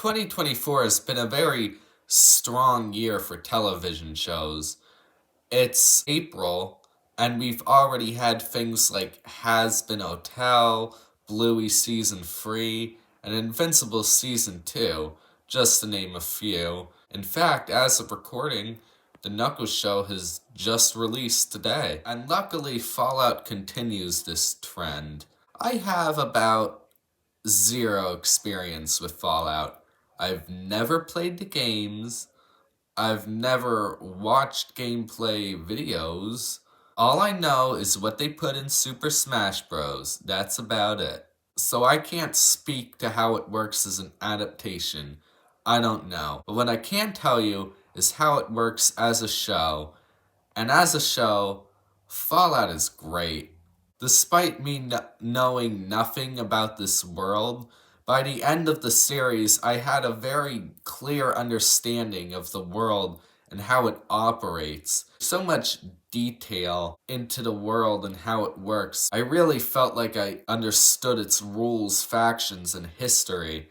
2024 has been a very strong year for television shows. It's April, and we've already had things like Has Been Hotel, Bluey Season 3, and Invincible Season 2, just to name a few. In fact, as of recording, the Knuckles show has just released today. And luckily, Fallout continues this trend. I have about zero experience with Fallout. I've never played the games. I've never watched gameplay videos. All I know is what they put in Super Smash Bros. That's about it. So I can't speak to how it works as an adaptation. I don't know. But what I can tell you is how it works as a show. And as a show, Fallout is great. Despite me knowing nothing about this world, by the end of the series, I had a very clear understanding of the world and how it operates. So much detail into the world and how it works. I really felt like I understood its rules, factions, and history.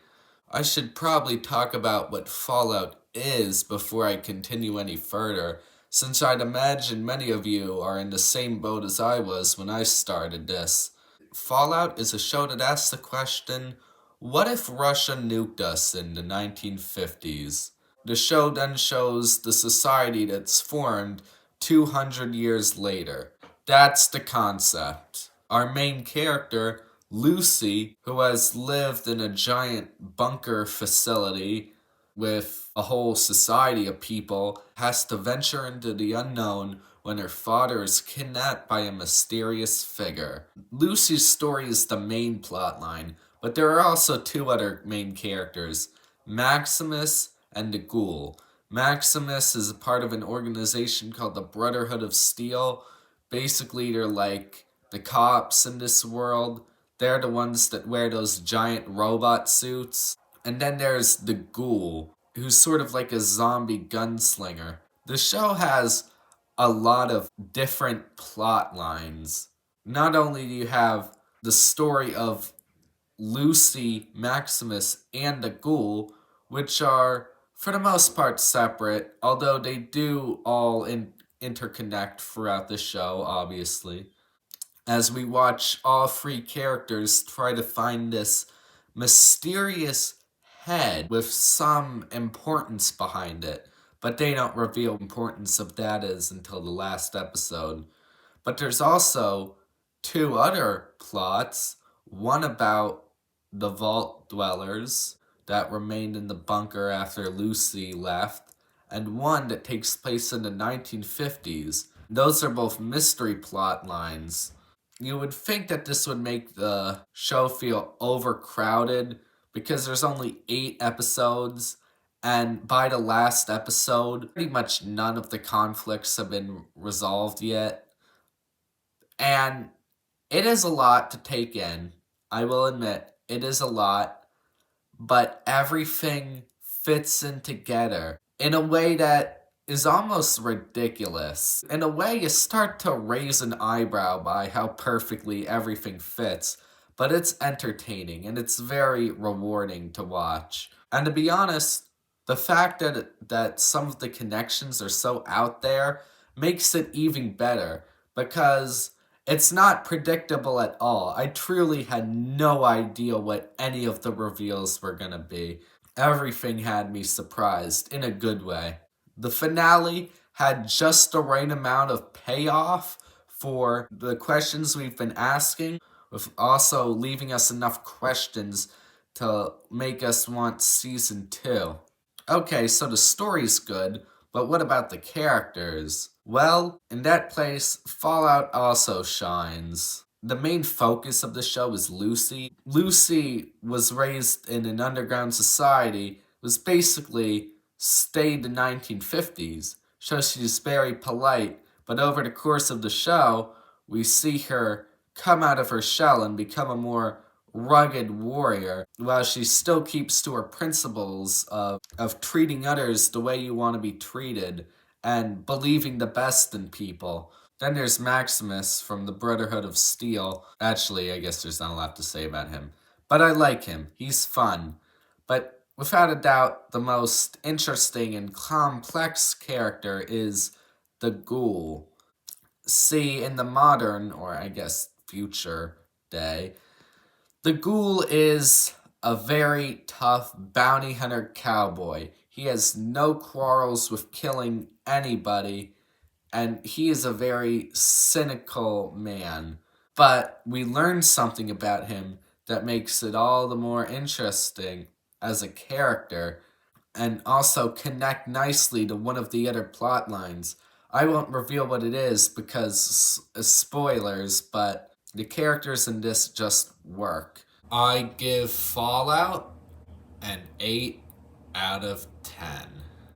I should probably talk about what Fallout is before I continue any further, since I'd imagine many of you are in the same boat as I was when I started this. Fallout is a show that asks the question, what if Russia nuked us in the 1950s? The show then shows the society that's formed 200 years later. That's the concept. Our main character, Lucy, who has lived in a giant bunker facility with a whole society of people, has to venture into the unknown when her father is kidnapped by a mysterious figure. Lucy's story is the main plotline, but there are also two other main characters, Maximus and the Ghoul. Maximus is a part of an organization called the Brotherhood of Steel. Basically, they're like the cops in this world. They're the ones that wear those giant robot suits. And then there's the Ghoul, who's sort of like a zombie gunslinger. The show has a lot of different plot lines. Not only do you have the story of Lucy, Maximus, and the Ghoul, which are for the most part separate, although they do all interconnect throughout the show, obviously. As we watch all three characters try to find this mysterious head with some importance behind it, but they don't reveal importance of that is until the last episode. But there's also two other plots, one about the vault dwellers that remained in the bunker after Lucy left, and one that takes place in the 1950s. Those are both mystery plot lines. You would think that this would make the show feel overcrowded because there's only 8 episodes, and by the last episode, pretty much none of the conflicts have been resolved yet. And it is a lot to take in. I will admit, it is a lot, but everything fits in together in a way that is almost ridiculous. In a way, you start to raise an eyebrow by how perfectly everything fits, but it's entertaining and it's very rewarding to watch. And to be honest, the fact that some of the connections are so out there makes it even better because it's not predictable at all. I truly had no idea what any of the reveals were gonna be. Everything had me surprised in a good way. The finale had just the right amount of payoff for the questions we've been asking, with also leaving us enough questions to make us want season 2. Okay, so the story's good, but what about the characters? Well, in that place, Fallout also shines. The main focus of the show is Lucy. Lucy was raised in an underground society, was basically stayed the 1950s, so she's very polite, but over the course of the show, we see her come out of her shell and become a more rugged warrior, while she still keeps to her principles of treating others the way you want to be treated and believing the best in people. Then there's Maximus from the Brotherhood of Steel. Actually, I guess there's not a lot to say about him. But I like him. He's fun. But Without a doubt, the most interesting and complex character is the ghoul. See, in the modern, or I guess future day, the ghoul is a very tough bounty hunter cowboy. He has no quarrels with killing anybody, and he is a very cynical man. But we learn something about him that makes it all the more interesting as a character and also connect nicely to one of the other plot lines. I won't reveal what it is because spoilers, but the characters in this just work. I give Fallout an 8 out of 10.